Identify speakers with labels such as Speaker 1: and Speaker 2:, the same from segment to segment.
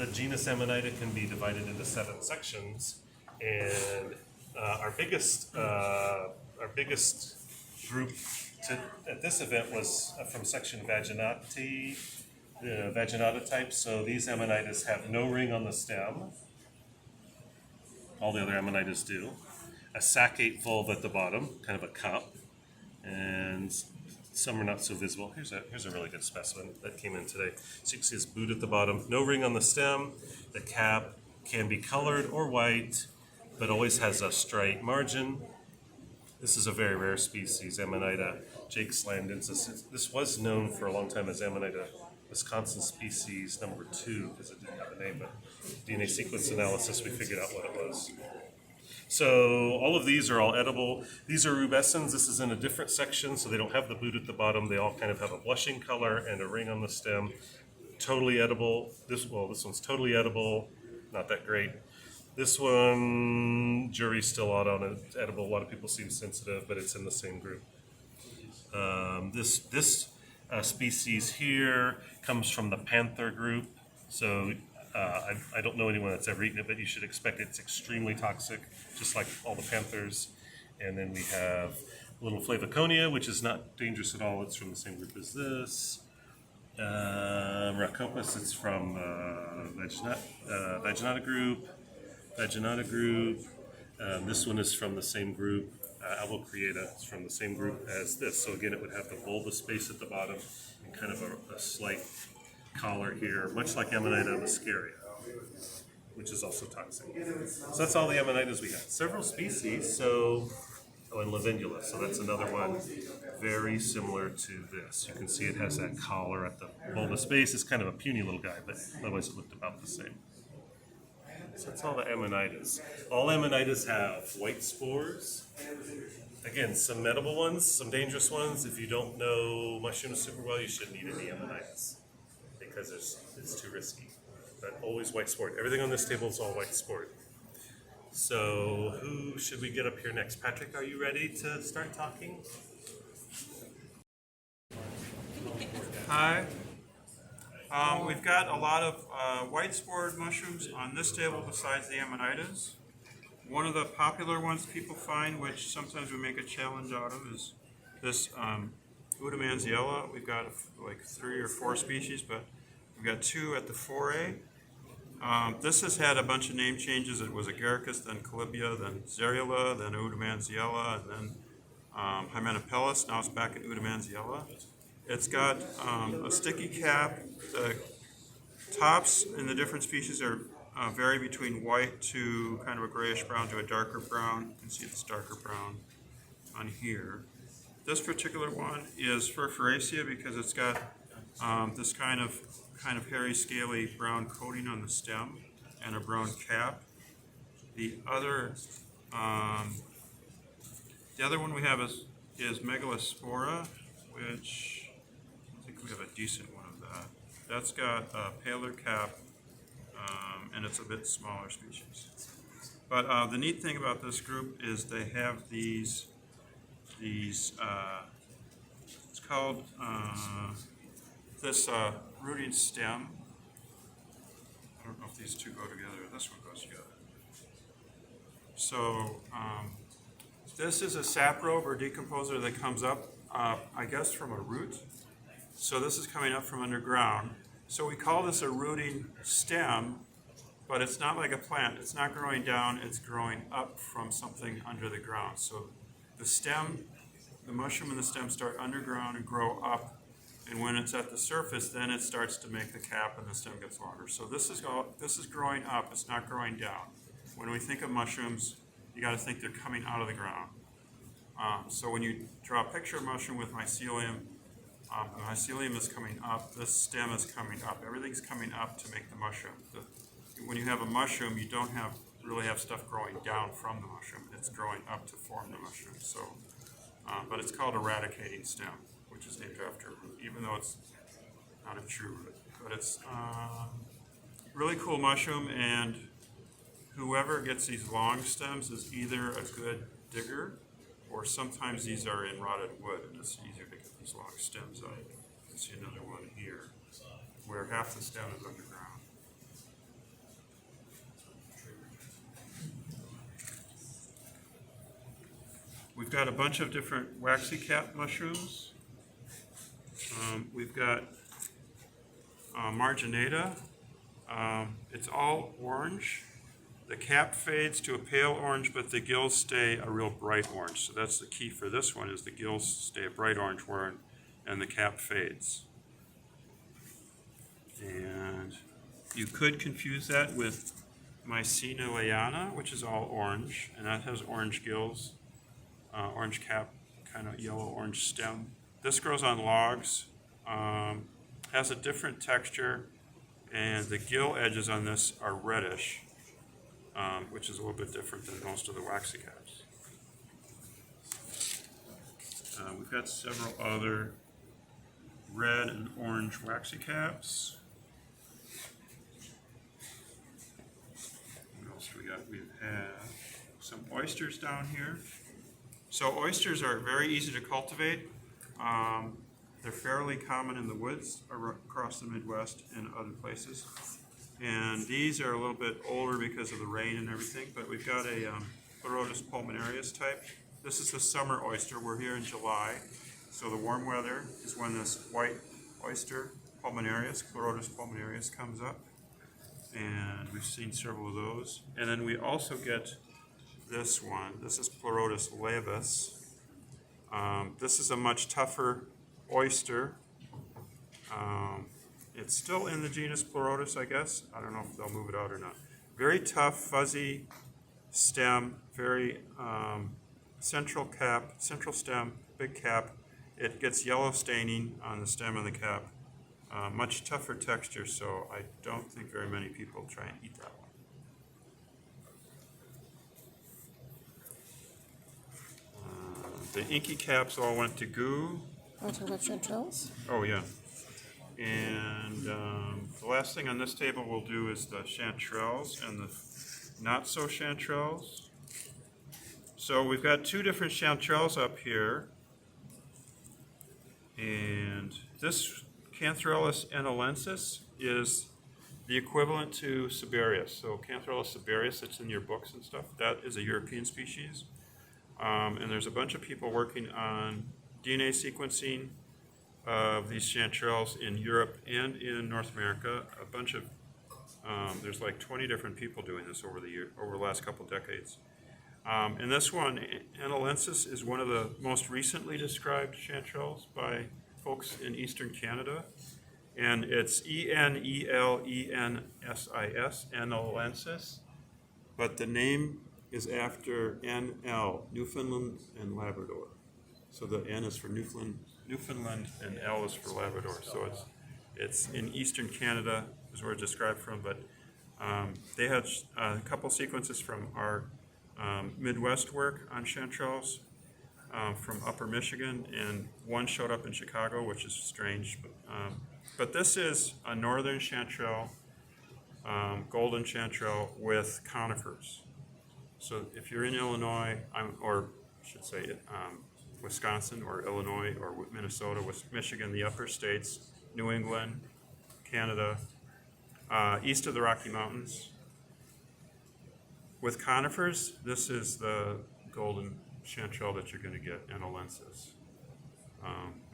Speaker 1: The genus Ammonita can be divided into 7 sections, and our biggest group at this event was from section Vaginata type. So these Ammonitas have no ring on the stem. All the other Ammonitas do. A saccate vulva at the bottom, kind of a cup, and some are not so visible. Here's a really good specimen that came in today. So you can see this boot at the bottom, no ring on the stem. The cap can be colored or white, but always has a straight margin. This is a very rare species, Ammonita Slandens. This was known for a long time as Ammonita Wisconsin species number 2, because it didn't have a name, but DNA sequence analysis, we figured out what it was. So all of these are all edible. These are Rubescens. This is in a different section, so they don't have the boot at the bottom. They all kind of have a blushing color and a ring on the stem. Totally edible. This one's totally edible. Not that great. This one, jury's still out on it. It's edible. A lot of people seem sensitive, but it's in the same group. This species here comes from the panther group. So I don't know anyone that's ever eaten it, but you should expect it's extremely toxic, just like all the panthers. And then we have little Flavoconia, which is not dangerous at all. It's from the same group as this. Rhacopus, it's from Vaginata group. This one is from the same group. Albocreata is from the same group as this. So again, it would have the bulba space at the bottom and kind of a slight collar here, much like Ammonita muscaria, which is also toxic. So that's all the Ammonitas we have. Several species, and Lavindula, so that's another one very similar to this. You can see it has that collar at the bulba space. It's kind of a puny little guy, but otherwise it looked about the same. So that's all the Ammonitas. All Ammonitas have white spores. Again, some edible ones, some dangerous ones. If you don't know mushrooms super well, you shouldn't eat any Ammonitas, because it's too risky. But always white sport. Everything on this table is all white sport. So who should we get up here next? Patrick, are you ready to start talking?
Speaker 2: Hi. We've got a lot of white spored mushrooms on this table besides the Ammonitas. One of the popular ones people find, which sometimes we make a challenge out of, is this Udamanziella. We've got like 3 or 4 species, but we've got 2 at the Foray. This has had a bunch of name changes. It was Agaricus, then Colibia, then Zerula, then Udamanziella, and then Hymenopellis. Now it's back at Udamanziella. It's got a sticky cap. The tops in the different species are vary between white to kind of a grayish brown to a darker brown. You can see it's darker brown on here. This particular one is Perforalis because it's got this kind of hairy, scaly brown coating on the stem and a brown cap. The other one we have is Megalospora, which I think we have a decent one of that. That's got a paler cap, and it's a bit smaller species. But the neat thing about this group is they have these it's called this rooting stem. I don't know if these two go together. This one goes together. So this is a saprobe or decomposer that comes up, I guess, from a root. So this is coming up from underground. So we call this a rooting stem, but it's not like a plant. It's not growing down. It's growing up from something under the ground. So the stem, the mushroom and the stem start underground and grow up. And when it's at the surface, then it starts to make the cap and the stem gets longer. So this is growing up. It's not growing down. When we think of mushrooms, you got to think they're coming out of the ground. So when you draw a picture of mushroom with mycelium, the mycelium is coming up. This stem is coming up. Everything's coming up to make the mushroom. When you have a mushroom, you don't really have stuff growing down from the mushroom. It's growing up to form the mushroom. So, but it's called eradicating stem, which is named after a root, even though it's not a true root. But it's really cool mushroom, and whoever gets these long stems is either a good digger, or sometimes these are in rotted wood, and it's easier to get these long stems out. You can see another one here, where half the stem is underground. We've got a bunch of different waxy cap mushrooms. We've got marginata. It's all orange. The cap fades to a pale orange, but the gills stay a real bright orange. So that's the key for this one, is the gills stay a bright orange and the cap fades. And you could confuse that with Mycena liana, which is all orange, and that has orange gills, orange cap, kind of yellow-orange stem. This grows on logs, has a different texture, and the gill edges on this are reddish, which is a little bit different than most of the waxy caps. We've got several other red and orange waxy caps. What else do we got? We have some oysters down here. So oysters are very easy to cultivate. They're fairly common in the woods across the Midwest and other places. And these are a little bit older because of the rain and everything, but we've got a Pleurotus pulmonarius type. This is the summer oyster. We're here in July, so the warm weather is when this white oyster, pulmonarius, Pleurotus pulmonarius, comes up. And we've seen several of those. And then we also get this one. This is Pleurotus laevis. This is a much tougher oyster. It's still in the genus Pleurotus, I guess. I don't know if they'll move it out or not. Very tough, fuzzy stem, very central stem, big cap. It gets yellow staining on the stem and the cap. Much tougher texture, so I don't think very many people try and eat that one. The inky caps all went to goo.
Speaker 3: Untitled Chanterelles.
Speaker 2: Oh, yeah. And the last thing on this table we'll do is the chanterelles and the not-so-chanterelles. So we've got two different chanterelles up here. And this Cantharella Cinebrinus is the equivalent to Siberius. So Cantharella Cinebrinus, that's in your books and stuff, that is a European species. And there's a bunch of people working on DNA sequencing of these chanterelles in Europe and in North America. A bunch of, there's like 20 different people doing this over the last couple decades. And this one, Analensis, is one of the most recently described chanterelles by folks in eastern Canada. And it's Enelensis, Analensis, but the name is after NL, Newfoundland and Labrador. So the N is for Newfoundland and L is for Labrador. So it's in eastern Canada is where it's described from, but they had a couple sequences from our Midwest work on chanterelles from upper Michigan, and one showed up in Chicago, which is strange. But this is a northern chanterelle, golden chanterelle with conifers. So if you're in Illinois, or I should say Wisconsin or Illinois or Minnesota, Michigan, the upper states, New England, Canada, east of the Rocky Mountains. With conifers, this is the golden chanterelle that you're going to get, Analensis.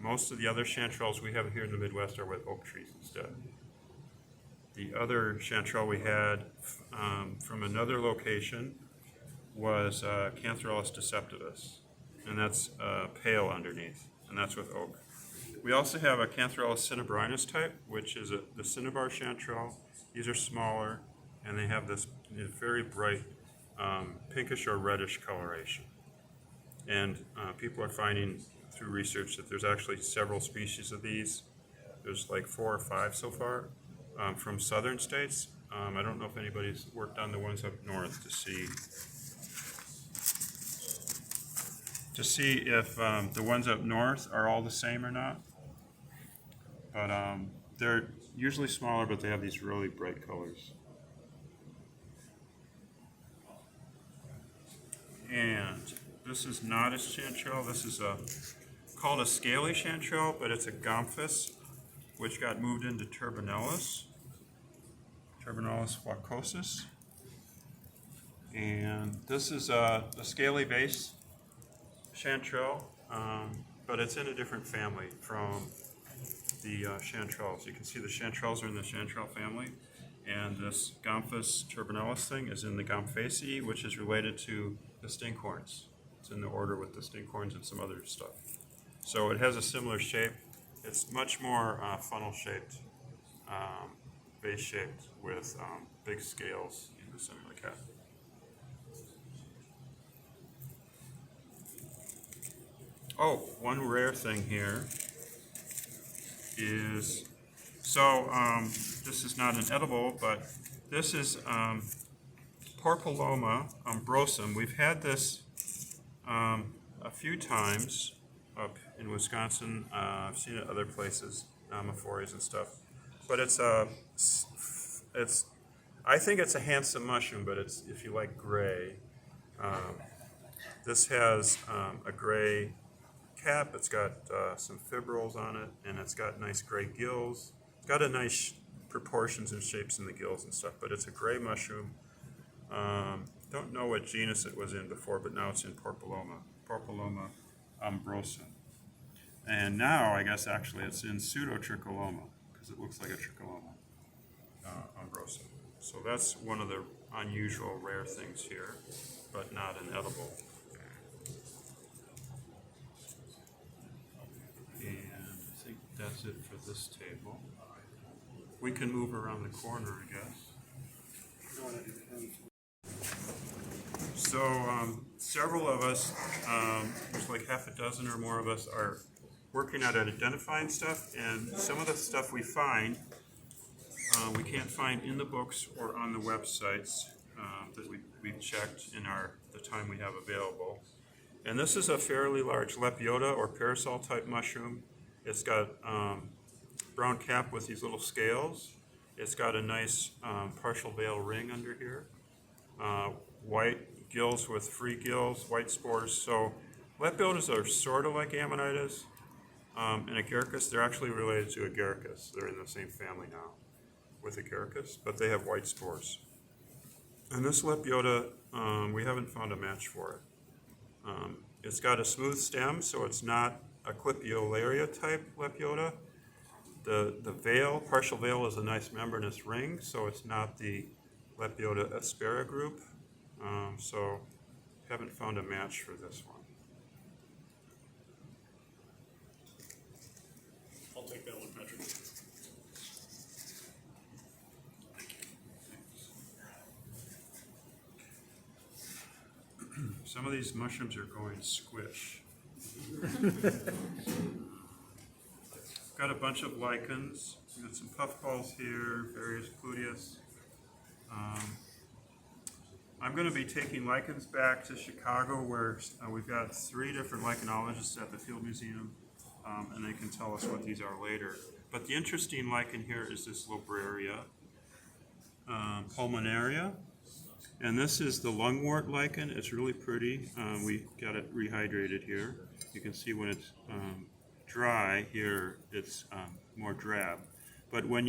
Speaker 2: Most of the other chanterelles we have here in the Midwest are with oak trees instead. The other chanterelle we had from another location was Cantharellus deceptivus, and that's pale underneath, and that's with oak. We also have a Cantharella Cinebrinus type, which is the cinnabar chanterelle. These are smaller, and they have this very bright pinkish or reddish coloration. And people are finding through research that there's actually several species of these. There's like 4 or 5 so far from southern states. I don't know if anybody's worked on the ones up north to see if the ones up north are all the same or not. But they're usually smaller, but they have these really bright colors. And this is not a chanterelle. This is called a Scaly Chanterelle, but it's a Gomphus, which got moved into Turbinellus flaccosus. And this is a scaly base chanterelle, but it's in a different family from the chanterelles. You can see the chanterelles are in the chanterelle family, and this Gomphus turbinalis thing is in the Gomphaceae, which is related to the stinkhorns. It's in the order with the stinkhorns and some other stuff. So it has a similar shape. It's much more funnel-shaped, base-shaped, with big scales in the center like that. Oh, one rare thing here is, this is not an edible, but this is Loma Umbrosium. We've had this a few times up in Wisconsin. I've seen it other places, Forays and stuff. But I think it's a handsome mushroom, but it's, if you like gray, this has a gray cap. It's got some fibrils on it, and it's got nice gray gills. It's got a nice proportions and shapes in the gills and stuff, but it's a gray mushroom. Don't know what genus it was in before, but now it's in Loma Umbrosium. And now, I guess, actually, it's in Pseudotricholoma, because it looks like a tricholoma, Umbrosium. So that's one of the unusual rare things here, but not an edible. And I think that's it for this table. We can move around the corner, I guess. So several of us, there's like half a dozen or more of us, are working at identifying stuff, and some of the stuff we find we can't find in the books or on the websites that we've checked in the time we have available. And this is a fairly large Lapyota or Parasol type mushroom. It's got brown cap with these little scales. It's got a nice partial veil ring under here. White gills with free gills, white spores. So Lapyotas are sort of like Ammonitas and Agaricus. They're actually related to Agaricus. They're in the same family now with Agaricus, but they have white spores. And this Lapyota, we haven't found a match for it. It's got a smooth stem, so it's not a Clipiolaria type Lapyota. The veil, partial veil, is a nice membranous ring, so it's not the Lapyota aspera group. So haven't found a match for this one.
Speaker 1: I'll take that one, Patrick.
Speaker 2: Some of these mushrooms are going squish. Got a bunch of lichens. We've got some puffballs here, various Pluteus. I'm going to be taking lichens back to Chicago, where we've got 3 different lichenologists at the Field Museum, and they can tell us what these are later. But the interesting lichen here is this Libraria Pulmonaria. And this is the lungwort lichen. It's really pretty. We got it rehydrated here. You can see when it's dry here, it's more drab. But when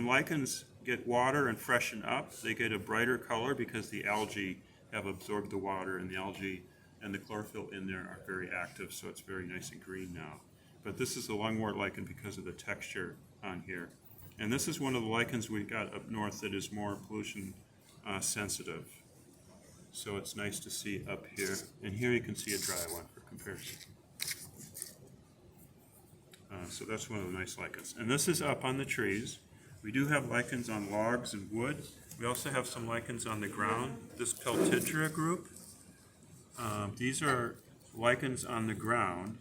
Speaker 2: lichens get water and freshen up, they get a brighter color because the algae have absorbed the water, and the algae and the chlorophyll in there are very active, so it's very nice and green now. But this is the lungwort lichen because of the texture on here. And this is one of the lichens we got up north that is more pollution sensitive. So it's nice to see up here. And here you can see a dry one for comparison. So that's one of the nice lichens. And this is up on the trees. We do have lichens on logs and wood. We also have some lichens on the ground. This Peltidra group, these are lichens on the ground.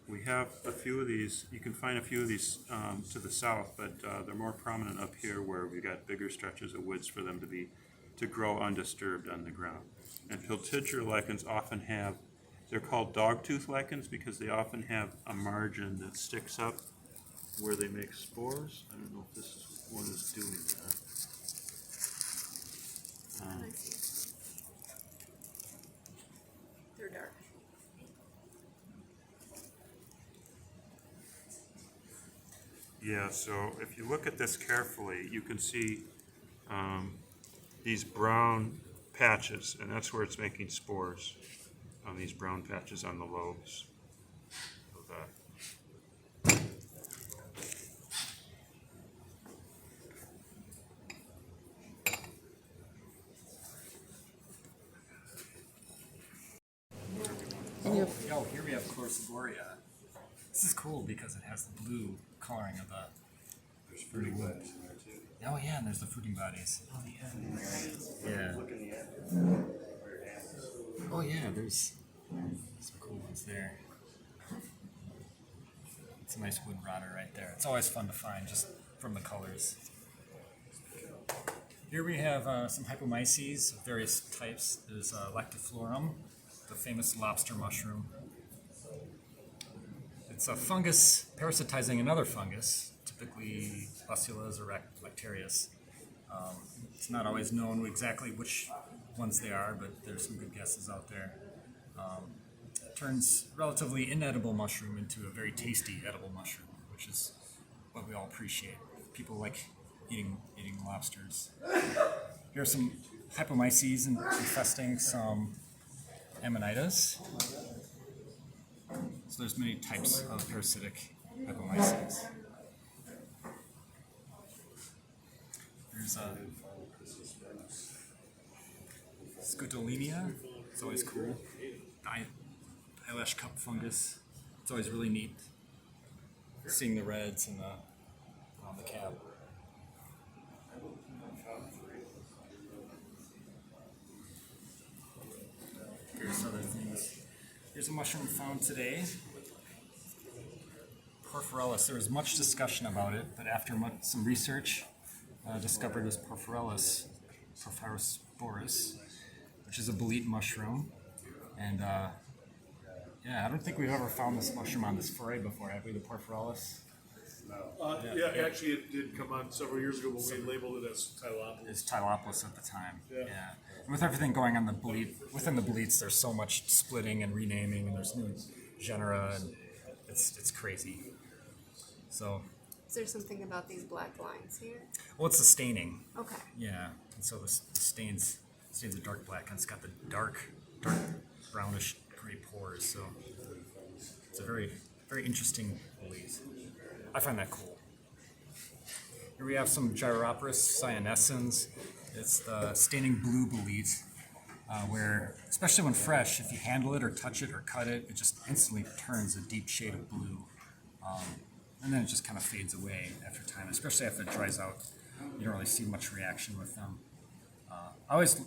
Speaker 2: We have a few of these. You can find a few of these to the south, but they're more prominent up here where we got bigger stretches of woods for them to grow undisturbed on the ground. And Peltidra lichens often have, they're called dogtooth lichens because they often have a margin that sticks up where they make spores. I don't know if this one is doing that.
Speaker 3: They're dark.
Speaker 2: Yeah, so if you look at this carefully, you can see these brown patches, and that's where it's making spores. on these brown patches on the lobes of that.
Speaker 3: And you
Speaker 4: Oh, here we have Chlorsiboria. This is cool because it has the blue coloring of the.
Speaker 1: There's fruiting bodies in there too.
Speaker 4: Oh yeah, and there's the fruiting bodies. Oh yeah.
Speaker 1: Look in the end.
Speaker 4: Oh yeah, there's some cool ones there. It's a nice wood rotter right there. It's always fun to find just from the colors. Here we have some hypomyces of various types. There's Lactiflorum, the famous lobster mushroom. It's a fungus parasitizing another fungus, typically russulas or Lactarius. It's not always known exactly which ones they are, but there's some good guesses out there. It turns relatively inedible mushroom into a very tasty edible mushroom, which is what we all appreciate. People like eating lobsters. Here are some hypomyces infesting some Ammonitas. So there's many types of parasitic hypomyces. There's Scutolemia. It's always cool. Eyelash cup fungus. It's always really neat seeing the reds and on the cap. Here's other things. Here's a mushroom found today. Perforalis. There was much discussion about it, but after some research, discovered this Perforalis Boris, which is a bolete mushroom. And yeah, I don't think we've ever found this mushroom on this foray before, have we, the Perforalis?
Speaker 5: Yeah, actually, it did come on several years ago, but we labeled it as Tylopolis.
Speaker 4: It's Tylopolis at the time.
Speaker 5: Yeah.
Speaker 4: And with everything going on within the boletes, there's so much splitting and renaming, and there's new genera, and it's crazy. So,
Speaker 6: Is there something about these black lines here?
Speaker 4: well, it's the staining.
Speaker 6: Okay.
Speaker 4: Yeah, and so the stains a dark black, and it's got the dark brownish gray pores. So it's a very, very interesting bolete. I find that cool. Here we have some Gyroporous Cyanescence. It's the staining blue bolete, where, especially when fresh, if you handle it or touch it or cut it, it just instantly turns a deep shade of blue. And then it just kind of fades away after time, especially after it dries out. You don't really see much reaction with them. I always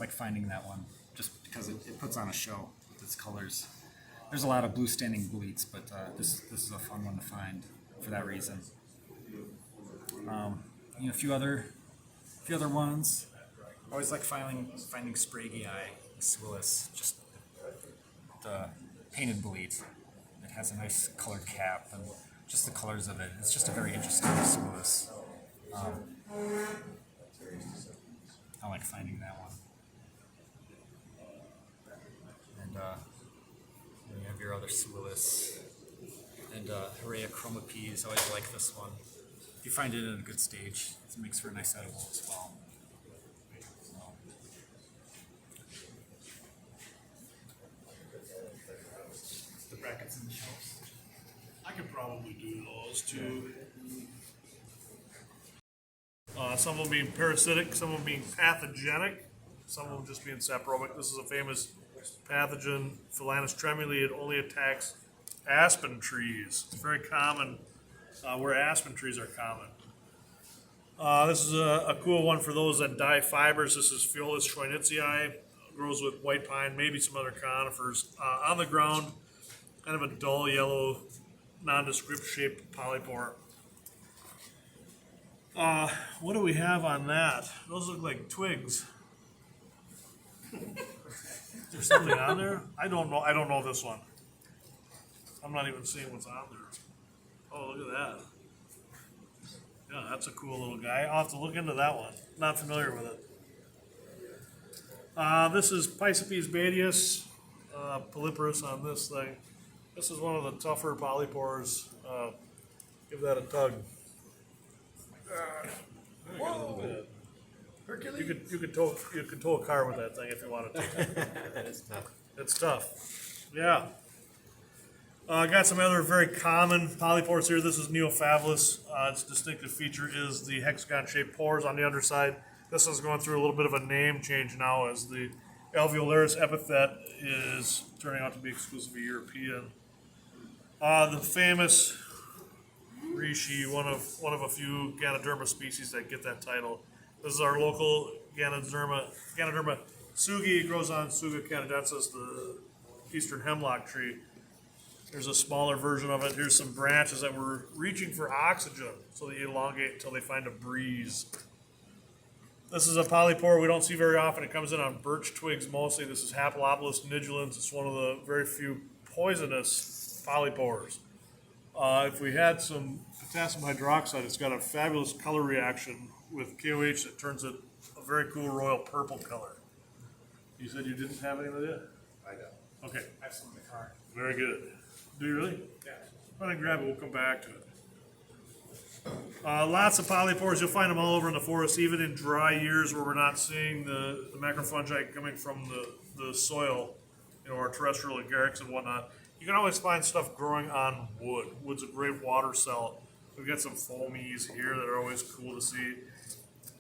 Speaker 4: like finding that one just because it puts on a show with its colors. There's a lot of blue staining boletes, but this is a fun one to find for that reason. A few other ones. I always like finding Spraguei, Swillis, just the painted bolete. It has a nice colored cap and just the colors of it. It's just a very interesting Swillis. I like finding that one. And you have your other Swillis. And Harea chromapes, I always like this one. If you find it in a good stage, it makes for a nice edible as well. So. The brackets and the shelves.
Speaker 5: I could probably do those too. Some of them being parasitic, some of them being pathogenic, some of them just being saprobic. This is a famous pathogen, Philanus tremuli. It only attacks aspen trees. It's very common where aspen trees are common. This is a cool one for those that dye fibers. This is Phyolus schweinitziae. Grows with white pine, maybe some other conifers. On the ground, kind of a dull yellow, nondescript shaped polypore. What do we have on that? Those look like twigs. There's something on there? I don't know. I don't know this one. I'm not even seeing what's on there. Oh, look at that. Yeah, that's a cool little guy. I'll have to look into that one. Not familiar with it. This is Pisces badius, polyporous on this thing. This is one of the tougher polypores. Give that a tug.
Speaker 7: Hercules?
Speaker 5: You could tow a car with that thing if you wanted to.
Speaker 7: That is tough.
Speaker 5: It's tough. Yeah. I got some other very common polypores here. This is Neophablus. Its distinctive feature is the hexagon-shaped pores on the underside. This one's going through a little bit of a name change now as the alveolaris epithet is turning out to be exclusively European. The famous reishi, one of a few Ganoderma species that get that title. This is our local Ganoderma sugi. It grows on Tsuga canadensis, the eastern hemlock tree. There's a smaller version of it. Here's some branches that were reaching for oxygen, so they elongate until they find a breeze. This is a polypore we don't see very often. It comes in on birch twigs mostly. This is Haplopolis nidulans. It's one of the very few poisonous polypores. If we had some potassium hydroxide, it's got a fabulous color reaction with KOH that turns it a very cool royal purple color. You said you didn't have any with you?
Speaker 7: I don't.
Speaker 5: Okay,
Speaker 7: I have some in the car.
Speaker 5: very good. Do you really?
Speaker 7: Yeah.
Speaker 5: I'm going to grab it. We'll come back to it. Lots of polypores. You'll find them all over in the forest, even in dry years where we're not seeing the macrofungi coming from the soil, our terrestrial agarics and whatnot. You can always find stuff growing on wood. Wood's a great water cell. We've got some foamies here that are always cool to see.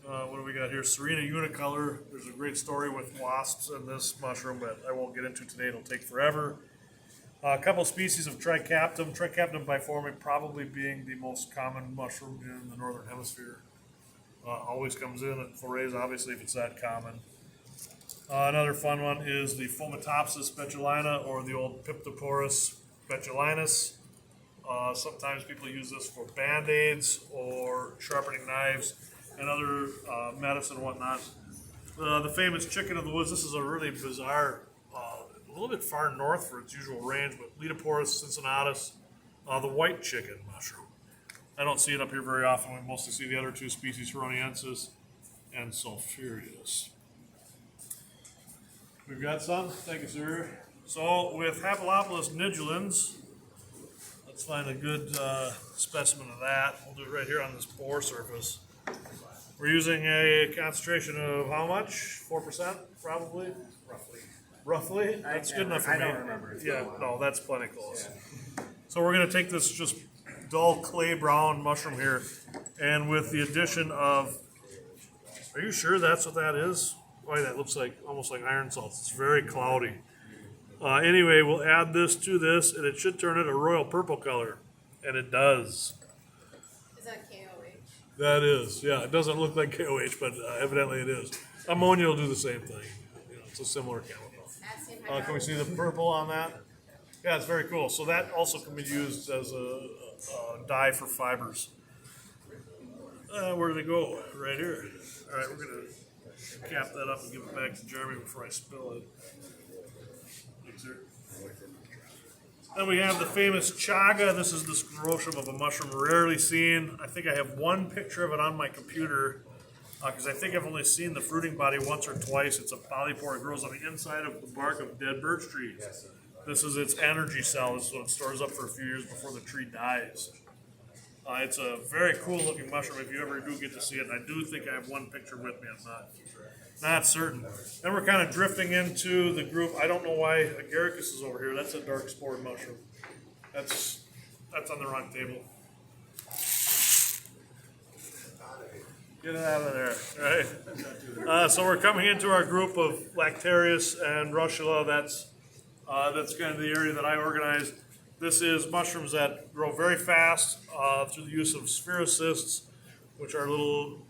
Speaker 5: What do we got here? Serena unicolor. There's a great story with wasps in this mushroom, but I won't get into today. It'll take forever. A couple species of Tricaptum. Tricaptum biforme probably being the most common mushroom in the northern hemisphere. Always comes in at forays, obviously, if it's that common. Another fun one is the Foamatopsis Vegelana, or the old Piptoporus vegelinus. Sometimes people use this for band-aids or sharpening knives and other medicine and whatnot. The famous chicken of the woods. This is a really bizarre, a little bit far north for its usual range, but Gyroporous Cyanescence, the white chicken mushroom. I don't see it up here very often. We mostly see the other two species, Heroniensis and Sulphureus. We've got some. Thank you, sir. So with Haplopolis nidulans, let's find a good specimen of that. We'll do it right here on this pore surface. We're using a concentration of how much? 4%, probably? Roughly? That's good enough for me.
Speaker 7: I don't remember.
Speaker 5: Yeah, no, that's plenty close. So we're going to take this just dull clay brown mushroom here, and with the addition of, are you sure that's what that is? Boy, that looks like almost like iron salts. It's very cloudy. Anyway, we'll add this to this, and it should turn it a royal purple color, and it does.
Speaker 6: Is that KOH?
Speaker 5: That is, yeah. It doesn't look like KOH, but evidently it is. Ammonia will do the same thing. It's a similar chemical. Can we see the purple on that? Yeah, it's very cool. So that also can be used as a dye for fibers. Where do they go? Right here. All right, we're going to cap that up and give it back to Jeremy before I spill it. Thanks, sir. Then we have the famous chaga. This is the sclerotium of a mushroom rarely seen. I think I have one picture of it on my computer because I think I've only seen the fruiting body once or twice. It's a polypore. It grows on the inside of the bark of dead birch trees. This is its energy cell, so it stores up for a few years before the tree dies. It's a very cool looking mushroom if you ever do get to see it. And I do think I have one picture with me. I'm not certain. Then we're kind of drifting into the group. I don't know why agaricus is over here. That's a dark spored mushroom. That's on the wrong table. Get it out of there, right? So we're coming into our group of Lactarius and russula. That's kind of the area that I organize. This is mushrooms that grow very fast through the use of spherocysts, which are little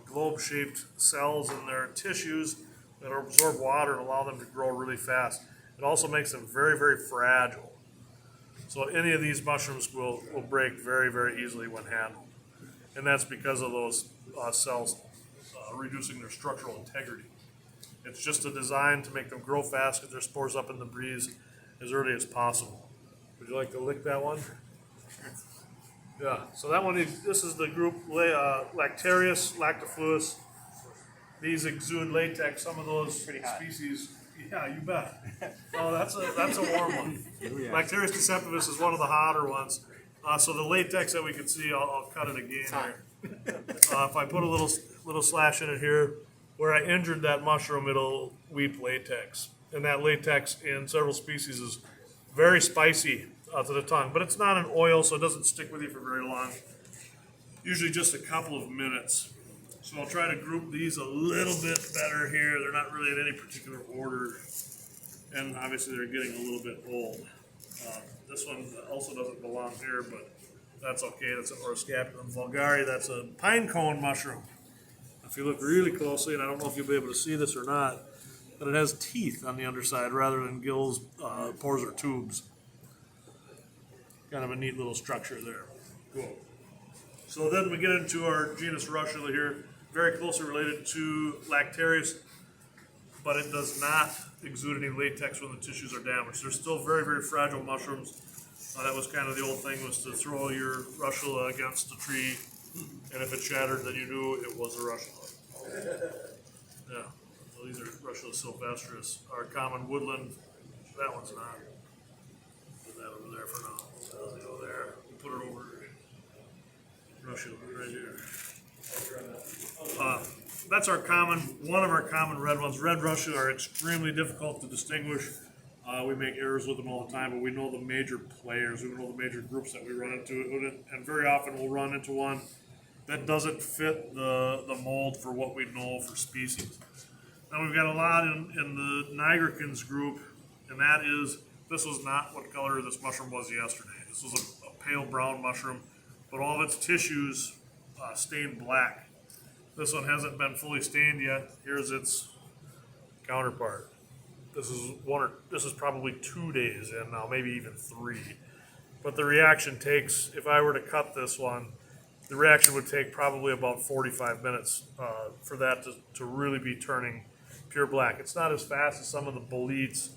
Speaker 5: globe-shaped cells in their tissues that absorb water and allow them to grow really fast. It also makes them very, very fragile. So any of these mushrooms will break very, very easily when handled. And that's because of those cells reducing their structural integrity. It's just a design to make them grow fast, get their spores up in the breeze as early as possible. Would you like to lick that one? Yeah, so that one, this is the group Lactarius, Lactifluus. These exude latex. Some of those species, yeah, you bet. Oh, that's a warm one. Lactarius deceptivus is one of the hotter ones. So the latex that we can see, I'll cut it again here. If I put a little slash in it here, where I injured that mushroom, it'll weep latex. and that latex in several species is very spicy to the tongue, but it's not an oil, so it doesn't stick with you for very long. Usually just a couple of minutes. So I'll try to group these a little bit better here. They're not really in any particular order, and obviously they're getting a little bit old. This one also doesn't belong here, but that's okay. That's an Oroscapulum vulgare. That's a pinecone mushroom. If you look really closely, and I don't know if you'll be able to see this or not, but it has teeth on the underside rather than gills, pores, or tubes. Kind of a neat little structure there. Cool. So then we get into our genus Russula here, very closely related to Lactarius, but it does not exude any latex when the tissues are damaged. They're still very, very fragile mushrooms. That was kind of the old thing, was to throw your Russula against a tree, and if it shattered, then you knew it was a Russula. Yeah, so these are Russula sylvestris, our common woodland. That one's not. Put that over there for now. That'll go there. Put it over. Russula right here. That's our common, one of our common red ones. Red Russula are extremely difficult to distinguish. We make errors with them all the time, but we know the major players, we know the major groups that we run into, and very often we'll run into one that doesn't fit the mold for what we know for species. Now we've got a lot in the nigricans group, and that is, this was not what color this mushroom was yesterday. This was a pale brown mushroom, but all of its tissues stained black. This one hasn't been fully stained yet. Here's its counterpart. This is probably 2 days in now, maybe even 3. But the reaction takes, if I were to cut this one, the reaction would take probably about 45 minutes for that to really be turning pure black. It's not as fast as some of the boletes.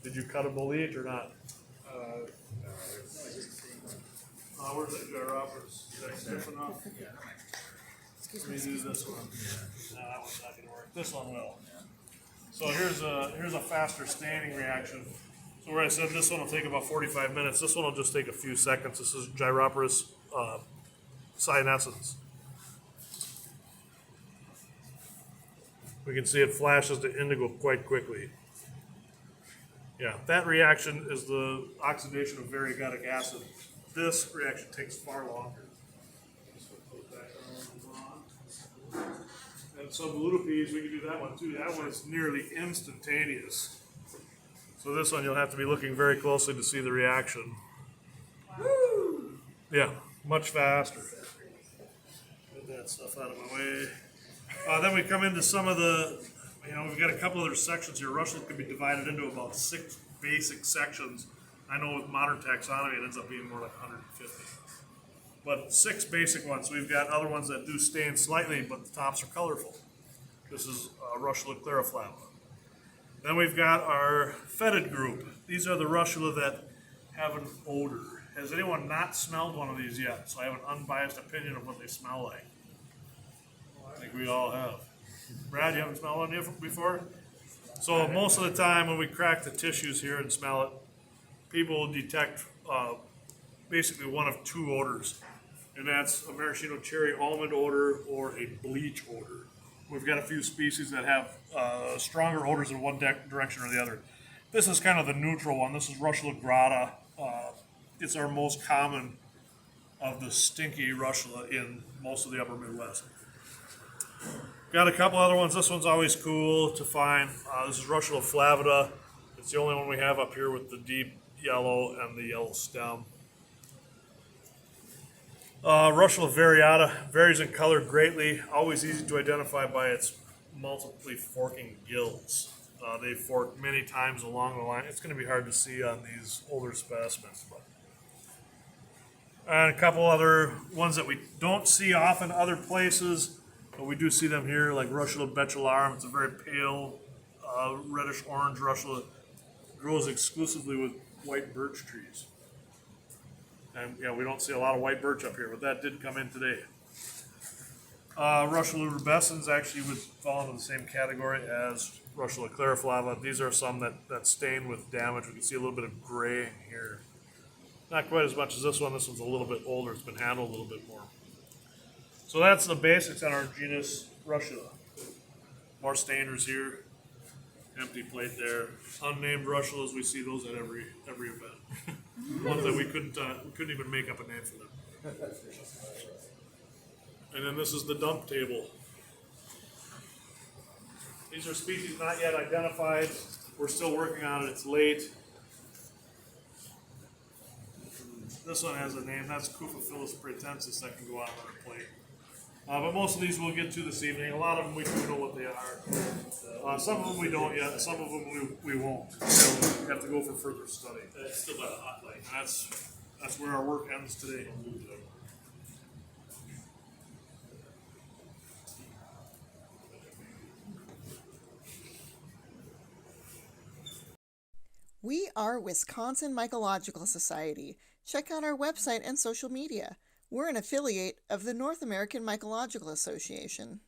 Speaker 5: Did you cut a bolete or not? Where's that Gyroporous? Is that stiff enough? Let me do this one. No, that one's not going to work. This one will. So here's a faster staining reaction. So where I said this one will take about 45 minutes, this one will just take a few seconds. This is Gyroporous Cyanescence. We can see it flashes to indigo quite quickly. Yeah, that reaction is the oxidation of variegatic acid. This reaction takes far longer. And some lutepedes, we can do that one too. That one is nearly instantaneous. So this one you'll have to be looking very closely to see the reaction. Woo! Yeah, much faster. Get that stuff out of my way. Then we come into some of the, we've got a couple other sections here. Russula can be divided into about 6 basic sections. I know with modern taxonomy it ends up being more like 150. But 6 basic ones. We've got other ones that do stain slightly, but the tops are colorful. This is Russula clariflava. Then we've got our fetid group. These are the Russula that have an odor. Has anyone not smelled one of these yet? So I have an unbiased opinion of what they smell like. I think we all have. Brad, you haven't smelled one before? So most of the time when we crack the tissues here and smell it, people will detect basically one of 2 odors. And that's a maraschino cherry almond odor or a bleach odor. We've got a few species that have stronger odors in one direction or the other. This is kind of the neutral one. This is Russula grata. It's our most common of the stinky Russula in most of the upper Midwest. Got a couple other ones. This one's always cool to find. This is Russula flavida. It's the only one we have up here with the deep yellow and the yellow stem. Russula variata varies in color greatly, always easy to identify by its multiply forking gills. They fork many times along the line. It's going to be hard to see on these older specimens. And a couple other ones that we don't see often other places, but we do see them here, like Russula betularum. It's a very pale, reddish-orange Russula. It grows exclusively with white birch trees. And we don't see a lot of white birch up here, but that did come in today. Russula rubescens actually would fall into the same category as Russula clariflava. These are some that stain with damage. We can see a little bit of graying here. Not quite as much as this one. This one's a little bit older. It's been handled a little bit more. So that's the basics on our genus Russula. More stainers here. Empty plate there. Unnamed russulas, we see those at every event. Ones that we couldn't even make up a name for them. And then this is the dump table. These are species not yet identified. We're still working on it. It's late. This one has a name. That's Cuphophyllus pratensis that can go on another plate. But most of these we'll get to this evening. A lot of them we do know what they are. Some of them we don't yet. Some of them we won't. So we have to go for further study. That's still by the hot light. That's where our work ends today.
Speaker 3: We are Wisconsin Mycological Society. Check out our website and social media. We're an affiliate of the North American Mycological Association.